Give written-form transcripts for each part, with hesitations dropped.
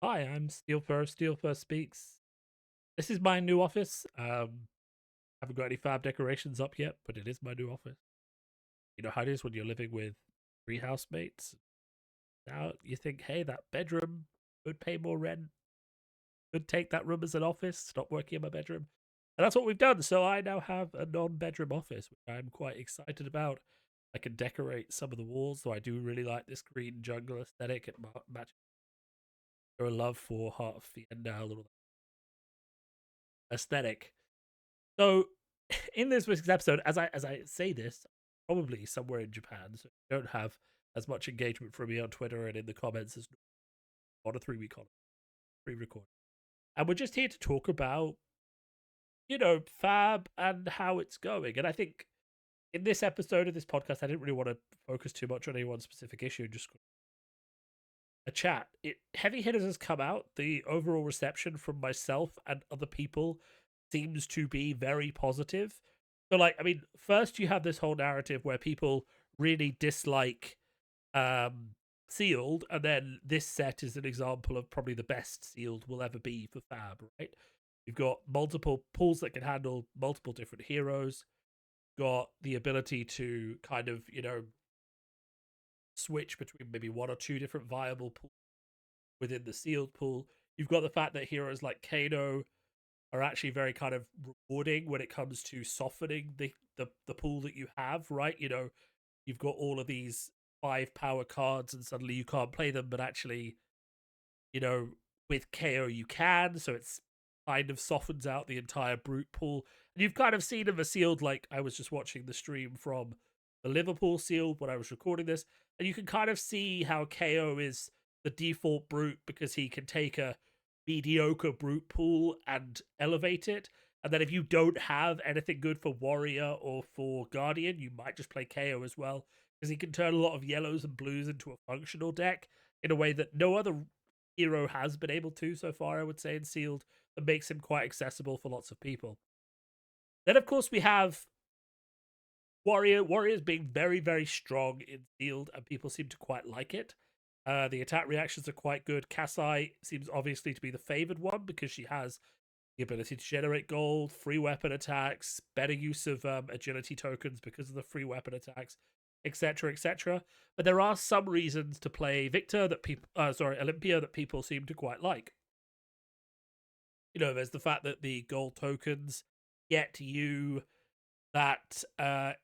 Hi, I'm Steelfur Speaks. This is my new office. Haven't got any fab decorations up yet, but it is my new office. You know how it is when you're living with three housemates. Now you think, hey, that bedroom would pay more rent. Could take that room as an office. Stop working in my bedroom, and that's what we've done. So I now have a non-bedroom office, which I'm quite excited about. I can decorate some of the walls, though I do really like this green jungle aesthetic. It matches your love for Heart of Fienda, a little aesthetic. So, in this week's episode, as I say this, probably somewhere in Japan, so you don't have as much engagement from me on Twitter and in the comments as on a 3 week on pre-recording. And we're just here to talk about, Fab and how it's going. And I think in this episode of this podcast, I didn't really want to focus too much on any one specific issue, just a chat. Heavy Hitters has come out. The overall reception from myself and other people seems to be very positive. So, like, I mean, first you have this whole narrative where people really dislike Sealed, and then this set is an example of probably the best Sealed will ever be for Fab, right? You've got multiple pools that can handle multiple different heroes, got the ability to kind of, switch between maybe one or two different viable pools within the Sealed pool. You've got the fact that heroes like Kano are actually very kind of rewarding when it comes to softening the pool that you have, right? You've got all of these 5 power cards and suddenly you can't play them, but actually, you know, with KO you can, so it's kind of softens out the entire brute pool. And you've kind of seen in the Sealed, like I was just watching the stream from the Liverpool Sealed when I was recording this, and you can kind of see how KO is the default brute because he can take a mediocre brute pool and elevate it. And then if you don't have anything good for Warrior or for Guardian, you might just play KO as well, because he can turn a lot of yellows and blues into a functional deck in a way that no other hero has been able to so far, I would say, in Sealed, that makes him quite accessible for lots of people. Then, of course, we have Warrior. Warrior's being very, very strong in Sealed, and people seem to quite like it. The attack reactions are quite good. Kasai seems obviously to be the favored one because she has the ability to generate gold, free weapon attacks, better use of agility tokens because of the free weapon attacks, etc., etc. But there are some reasons to play Victor that Olympia that people seem to quite like. There's the fact that the gold tokens get you that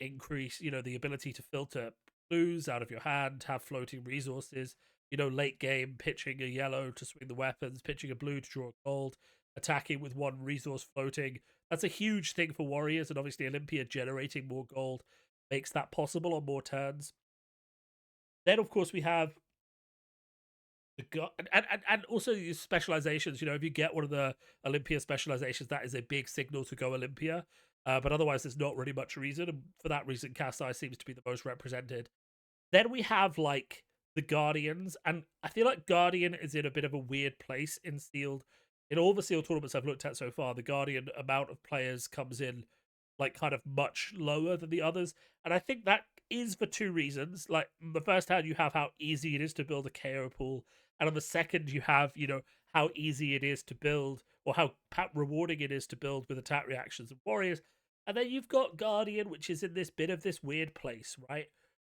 increase, the ability to filter blues out of your hand, have floating resources, late game, pitching a yellow to swing the weapons, pitching a blue to draw gold, attacking with one resource floating. That's a huge thing for warriors, and obviously Olympia generating more gold makes that possible on more turns. Then, of course, we have and also these specializations. If you get one of the Olympia specializations, that is a big signal to go Olympia. But otherwise, there's not really much reason, and for that reason, Kasai seems to be the most represented. Then we have like the Guardians, and I feel like Guardian is in a bit of a weird place in Sealed. In all the Sealed tournaments I've looked at so far, the Guardian amount of players comes in like kind of much lower than the others, and I think that is for two reasons. Like, the first hand, you have how easy it is to build a KO pool, and on the second, you have how easy it is to build, or how rewarding it is to build with attack reactions and warriors. And then you've got Guardian, which is in this bit of this weird place, right?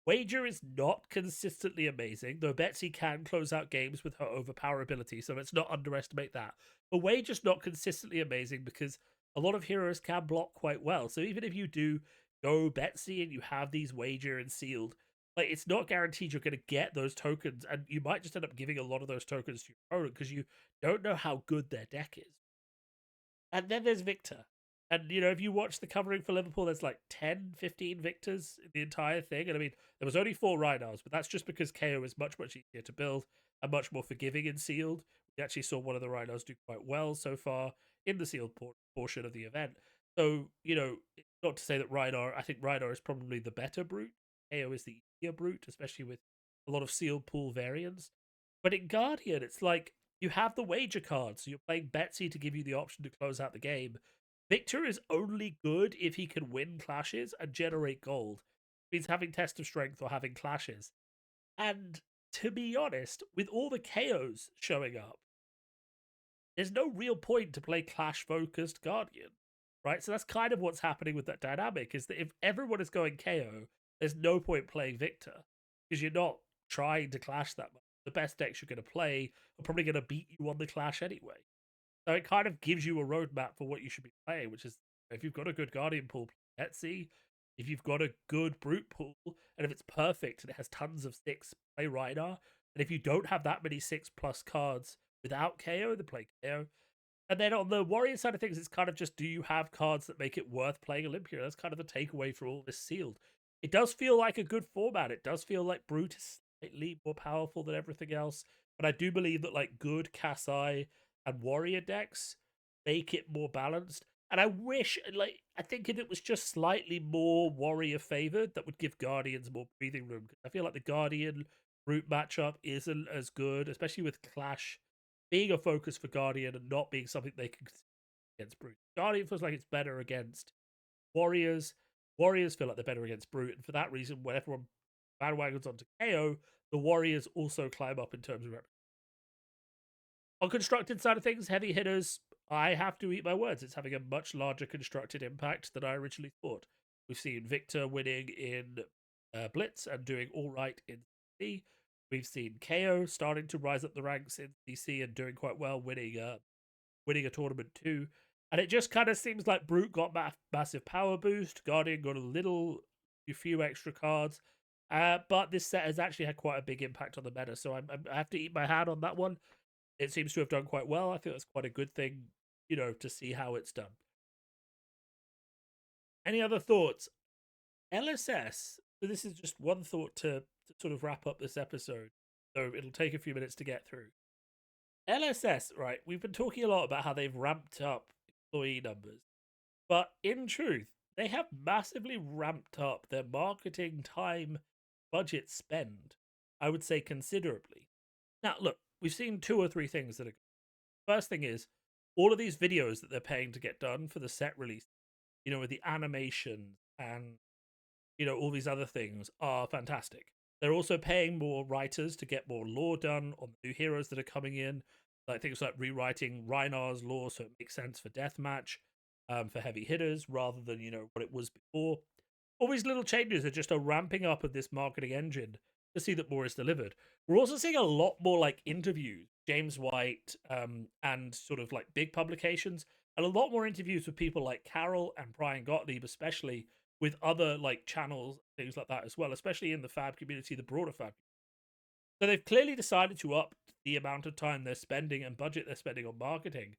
Wager is not consistently amazing, though Betsy can close out games with her overpower ability, so let's not underestimate that. But Wager's not consistently amazing because a lot of heroes can block quite well. So even if you do go Betsy and you have these Wager and Sealed, like, it's not guaranteed you're going to get those tokens, and you might just end up giving a lot of those tokens to your opponent because you don't know how good their deck is. And then there's Victor. And, if you watch the covering for Liverpool, there's like 10, 15 Victors in the entire thing. And I mean, there was only 4 Rhinos, but that's just because KO is much, much easier to build and much more forgiving in Sealed. We actually saw one of the Rhinos do quite well so far in the Sealed portion of the event. So, not to say that I think Rhino is probably the better brute. KO is the easier brute, especially with a lot of Sealed pool variants. But in Guardian, it's like you have the wager card, so you're playing Betsy to give you the option to close out the game. Victor is only good if he can win clashes and generate gold. It means having test of strength or having clashes. And to be honest, with all the KOs showing up, there's no real point to play Clash focused Guardian, right? So that's kind of what's happening with that dynamic, is that if everyone is going KO, there's no point playing Victor because you're not trying to Clash that much. The best decks you're going to play are probably going to beat you on the Clash anyway. So it kind of gives you a roadmap for what you should be playing, which is if you've got a good Guardian pool, play Etsy. If you've got a good Brute pool, and if it's perfect and it has tons of 6, play Rhinar. And if you don't have that many 6+ cards without KO, then play KO. And then on the Warrior side of things, it's kind of just, do you have cards that make it worth playing Olympia? That's kind of the takeaway for all this sealed. It does feel like a good format. It does feel like Brute is slightly more powerful than everything else. But I do believe that like good Kasai and Warrior decks make it more balanced. And I wish, like, I think if it was just slightly more Warrior favored, that would give Guardians more breathing room. I feel like the Guardian Brute matchup isn't as good, especially with Clash being a focus for Guardian and not being something they can against Brute. Guardian feels like it's better against Warriors. Warriors feel like they're better against Brute, and for that reason, when everyone bandwagons onto KO, the Warriors also climb up in terms of reputation. On constructed side of things, heavy hitters, I have to eat my words. It's having a much larger constructed impact than I originally thought. We've seen Victor winning in Blitz and doing all right in C. We've seen KO starting to rise up the ranks in DC and doing quite well, winning a tournament too. And it just kind of seems like Brute got massive power boost. Guardian got a few extra cards. But this set has actually had quite a big impact on the meta. So I have to eat my hat on that one. It seems to have done quite well. I think that's quite a good thing, to see how it's done. Any other thoughts? LSS. So this is just one thought to sort of wrap up this episode. So it'll take a few minutes to get through. LSS, right? We've been talking a lot about how they've ramped up employee numbers. But in truth, they have massively ramped up their marketing time budget spend, I would say considerably. Now, look, we've seen 2 or 3 things that are. First thing is, all of these videos that they're paying to get done for the set release, with the animation and, all these other things are fantastic. They're also paying more writers to get more lore done on the new heroes that are coming in, like things like rewriting Rhinar's lore so it makes sense for deathmatch, for heavy hitters, rather than, what it was before. All these little changes are just a ramping up of this marketing engine to see that more is delivered. We're also seeing a lot more like interviews, James White, and sort of like big publications, and a lot more interviews with people like Carol and Brian Gottlieb, especially with other like channels, things like that as well, especially in the Fab community, the broader Fab. So they've clearly decided to up the amount of time they're spending and budget they're spending on marketing,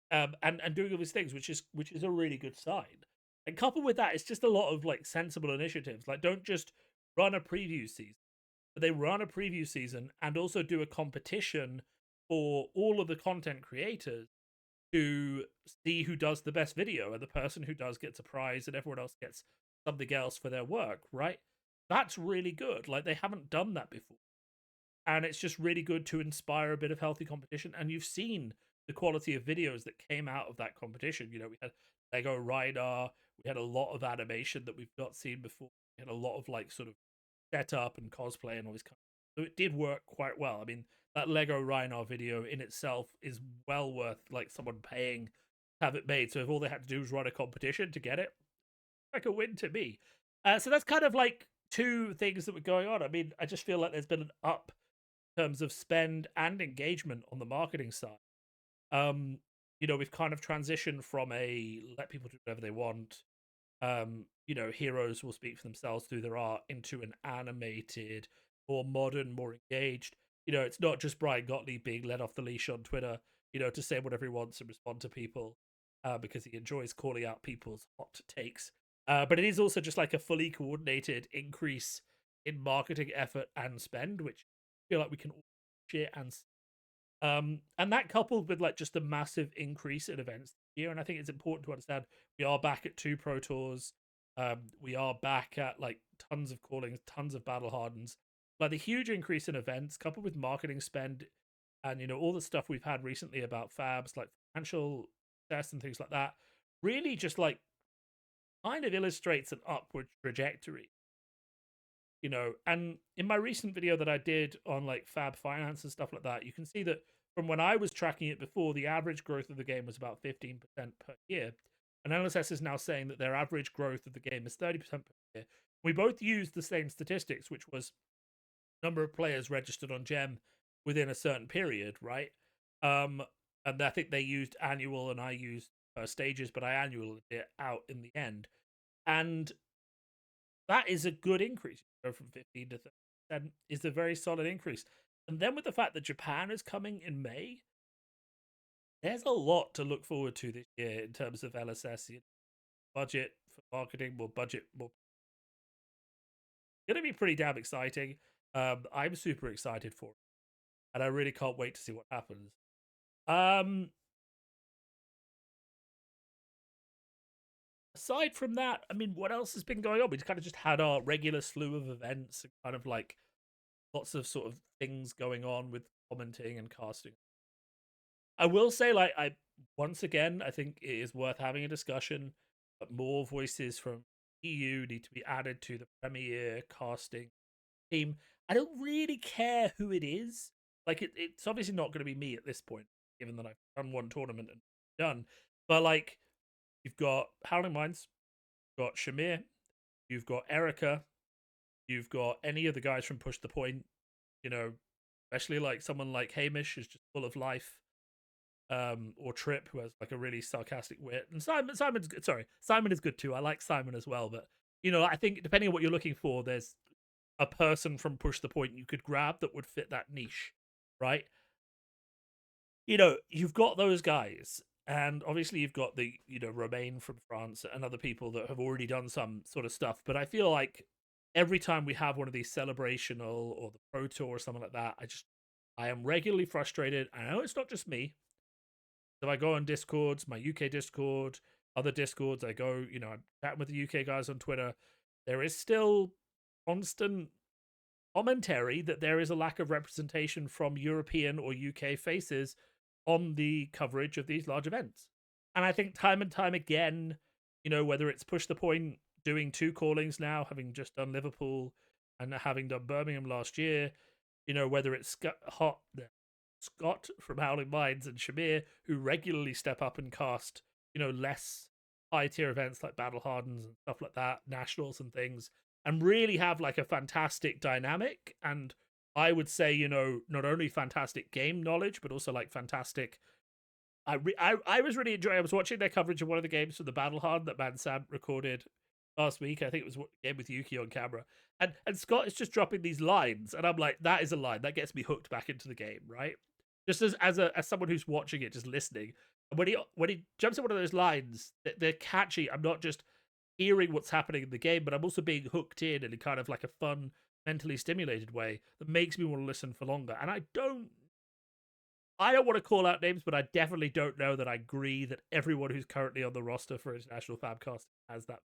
and doing all these things, which is a really good sign. And coupled with that, it's just a lot of like sensible initiatives. Like, don't just run a preview season, but they run a preview season and also do a competition for all of the content creators to see who does the best video, and the person who does gets a prize and everyone else gets something else for their work, right? That's really good. Like, they haven't done that before. And it's just really good to inspire a bit of healthy competition. And you've seen the quality of videos that came out of that competition. We had Lego Rhinar, we had a lot of animation that we've not seen before. We had a lot of like sort of setup and cosplay and all this kind of. So it did work quite well. I mean, that Lego Rhinar video in itself is well worth like someone paying to have it made. So if all they had to do was run a competition to get it, like a win to me. So that's kind of like 2 things that were going on. I mean, I just feel like there's been an up in terms of spend and engagement on the marketing side. We've kind of transitioned from a let people do whatever they want, heroes will speak for themselves through their art, into an animated, more modern, more engaged. It's not just Brian Gottlieb being let off the leash on Twitter, to say whatever he wants and respond to people, because he enjoys calling out people's hot takes. But it is also just like a fully coordinated increase in marketing effort and spend, which I feel like we can all share and and that coupled with like just the massive increase in events here, and I think it's important to understand we are back at 2 Pro Tours. We are back at like tons of callings, tons of battle hardens. Like the huge increase in events coupled with marketing spend and all the stuff we've had recently about Fabs, like financial success and things like that, really just like kind of illustrates an upward trajectory. And in my recent video that I did on like Fab finance and stuff like that, you can see that from when I was tracking it before, the average growth of the game was about 15% per year. And LSS is now saying that their average growth of the game is 30% per year. We both used the same statistics, which was number of players registered on Gem within a certain period, right? Um, and I think they used annual and I used stages, but I annualed it out in the end. And that is a good increase. Go from 15 to 30% is a very solid increase. And then with the fact that Japan is coming in May, there's a lot to look forward to this year in terms of LSS. Budget for marketing, more budget, more. Going to be pretty damn exciting. I'm super excited for it, and I really can't wait to see what happens. Aside from that, I mean, what else has been going on? We kind of just had our regular slew of events and kind of like lots of sort of things going on with commenting and casting. I will say, like, I once again, I think it is worth having a discussion, but more voices from EU need to be added to the Premier casting team. I don't really care who it is. Like, it's obviously not going to be me at this point, given that I've done one tournament and done. But like, you've got Howling Minds, you've got Shamir, you've got Erica, you've got any of the guys from Push the Point. You know, especially like someone like Hamish is just full of life. Or Trip, who has like a really sarcastic wit, and Simon's good. Sorry, Simon is good too. I like Simon as well, but you know, I think depending on what you're looking for, there's a person from Push the Point you could grab that would fit that niche, right? You know, you've got those guys, and obviously you've got the Romain from France and other people that have already done some sort of stuff. But I feel like every time we have one of these celebrational or the Pro Tour or something like that, I am regularly frustrated. I know it's not just me. So I go on Discords, my UK Discord, other Discords. I go, I'm chatting with the UK guys on Twitter. There is still constant commentary that there is a lack of representation from European or UK faces on the coverage of these large events. And I think time and time again, whether it's Push the Point doing 2 callings now, having just done Liverpool and having done Birmingham last year, whether it's Scott from Howling Minds and Shamir, who regularly step up and cast, less high tier events like Battle Hardens and stuff like that, nationals and things, and really have like a fantastic dynamic. And I would say, not only fantastic game knowledge, but also like fantastic. I was really enjoying. I was watching their coverage of one of the games from the Battle Hard that Mansad recorded last week. I think it was a game with Yuki on camera, and Scott is just dropping these lines, and I'm like, that is a line that gets me hooked back into the game, right? Just as someone who's watching it, just listening. And when he jumps in one of those lines, they're catchy. I'm not just hearing what's happening in the game, but I'm also being hooked in a kind of like a fun, mentally stimulated way that makes me want to listen for longer. And I don't want to call out names, but I definitely don't know that I agree that everyone who's currently on the roster for International Fabcast has that.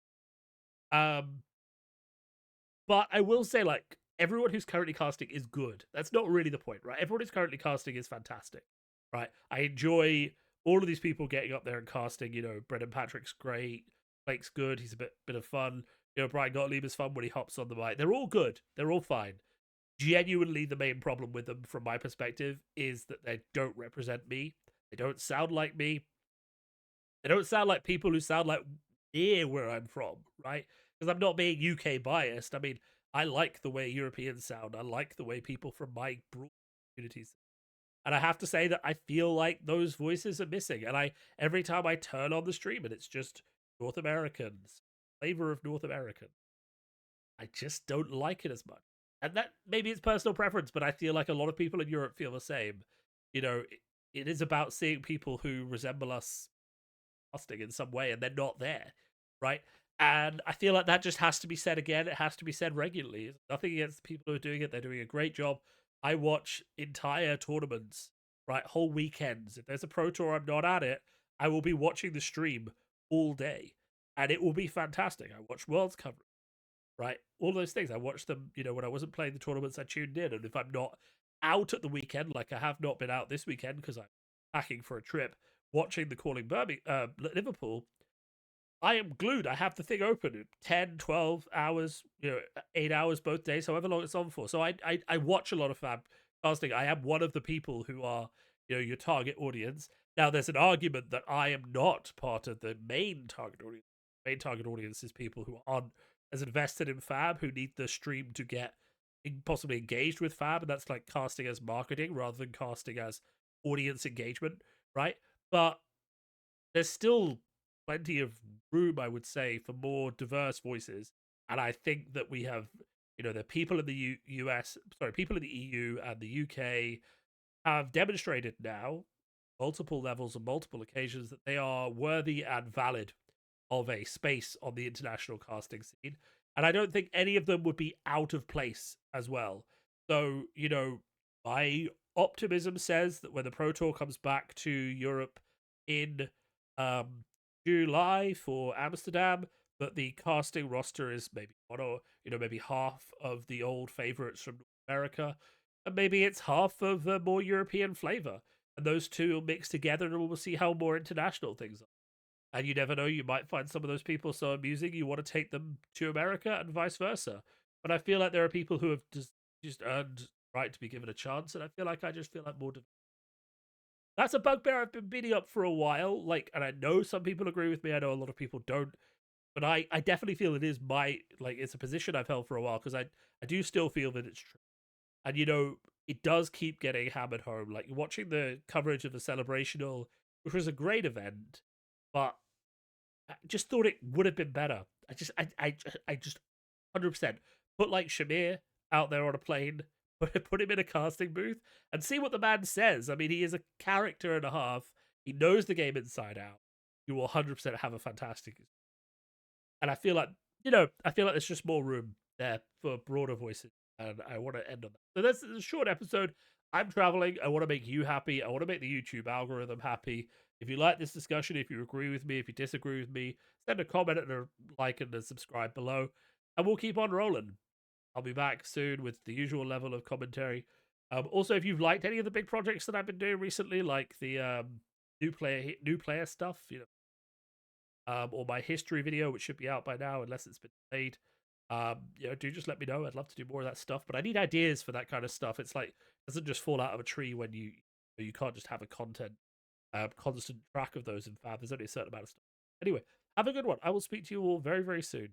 But I will say, like, everyone who's currently casting is good. That's not really the point, right? Everyone who's currently casting is fantastic, right? I enjoy all of these people getting up there and casting. Brendan Patrick's great. Blake's good. He's a bit of fun. Brian Gottlieb is fun when he hops on the mic. They're all good. They're all fine. Genuinely, the main problem with them, from my perspective, is that they don't represent me. They don't sound like me. They don't sound like people who sound like near where I'm from, right? Because I'm not being UK biased. I mean, I like the way Europeans sound. I like the way people from my broad communities. And I have to say that I feel like those voices are missing. And every time I turn on the stream and it's just North Americans, flavor of North American, I just don't like it as much. And that maybe it's personal preference, but I feel like a lot of people in Europe feel the same. It is about seeing people who resemble us casting in some way, and they're not there, right? And I feel like that just has to be said again. It has to be said regularly. It's nothing against the people who are doing it. They're doing a great job. I watch entire tournaments, right? Whole weekends. If there's a Pro Tour, I'm not at it. I will be watching the stream all day, and it will be fantastic. I watch Worlds coverage, right? All those things. I watch them, when I wasn't playing the tournaments, I tuned in. And if I'm not out at the weekend, like I have not been out this weekend because I'm packing for a trip, watching the calling Liverpool, I am glued. I have the thing open 10, 12 hours, 8 hours both days, however long it's on for. So I watch a lot of Fab casting. I am one of the people who are your target audience. Now, there's an argument that I am not part of the main target audience. Main target audience is people who aren't as invested in Fab, who need the stream to get possibly engaged with Fab, and that's like casting as marketing rather than casting as audience engagement, right? But there's still plenty of room, I would say, for more diverse voices. And I think that we have, the people in the US, sorry, people in the EU and the UK have demonstrated now, multiple levels and multiple occasions, that they are worthy and valid of a space on the international casting scene. And I don't think any of them would be out of place as well. So, my optimism says that when the Pro Tour comes back to Europe in um, July for Amsterdam, that the casting roster is maybe one or, maybe half of the old favorites from North America, and maybe it's half of a more European flavor. And those two will mix together, and we'll see how more international things are. And you never know, you might find some of those people so amusing you want to take them to America and vice versa. But I feel like there are people who have just earned right to be given a chance, and I feel like more. That's a bugbear I've been beating up for a while. Like, and I know some people agree with me. I know a lot of people don't, but I definitely feel it is it's a position I've held for a while, because I do still feel that it's true. And it does keep getting hammered home. Like, watching the coverage of the Celebrational, which was a great event, but I just thought it would have been better. I just 100% put like Shamir out there on a plane, put him in a casting booth, and see what the man says. I mean, he is a character and a half. He knows the game inside out. You will 100% have a fantastic. And I feel like there's just more room there for broader voices, and I want to end on that. So this is a short episode. I'm traveling. I want to make you happy. I want to make the YouTube algorithm happy. If you like this discussion, if you agree with me, if you disagree with me, send a comment and a like and a subscribe below, and we'll keep on rolling. I'll be back soon with the usual level of commentary. Also, if you've liked any of the big projects that I've been doing recently, like the new player stuff, or my history video, which should be out by now, unless it's been delayed. Do just let me know. I'd love to do more of that stuff, but I need ideas for that kind of stuff. It's like, it doesn't just fall out of a tree when you can't just have a constant track of those in Fab. There's only a certain amount of stuff. Anyway, have a good one. I will speak to you all very, very soon.